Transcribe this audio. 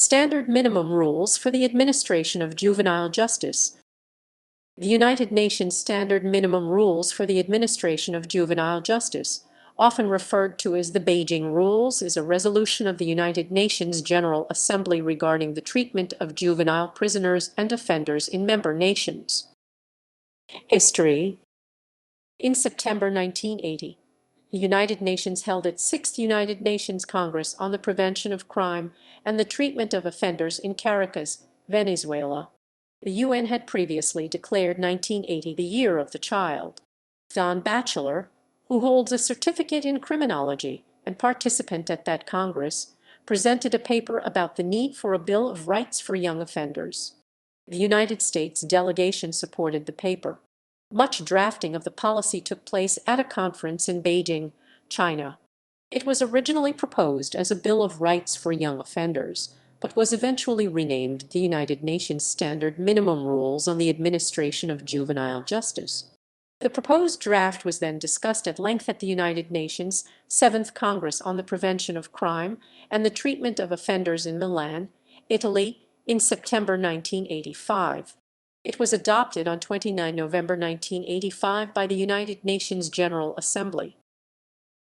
Standard Minimum Rules for the Administration of Juvenile Justice. The United Nations Standard Minimum Rules for the Administration of Juvenile Justice, often referred to as the Beijing Rules, is a resolution of the United Nations General Assembly regarding the treatment of juvenile prisoners and offenders in member nations. History. In September 1980, the United Nations held its 6th United Nations Congress on the Prevention of Crime and the Treatment of Offenders in Caracas, Venezuela. The UN had previously declared 1980 the Year of the Child. Don Batchelor, who holds a certificate in criminology and participant at that Congress, presented a paper about the need for a Bill of Rights for young offenders. The United States delegation supported the paper. Much drafting of the policy took place at a conference in Beijing, China. It was originally proposed as a Bill of Rights for Young Offenders, but was eventually renamed the United Nations Standard Minimum Rules on the Administration of Juvenile Justice. The proposed draft was then discussed at length at the United Nations 7th Congress on the Prevention of Crime and the Treatment of Offenders in Milan, Italy, in September 1985. It was adopted on 29 November 1985 by the United Nations General Assembly.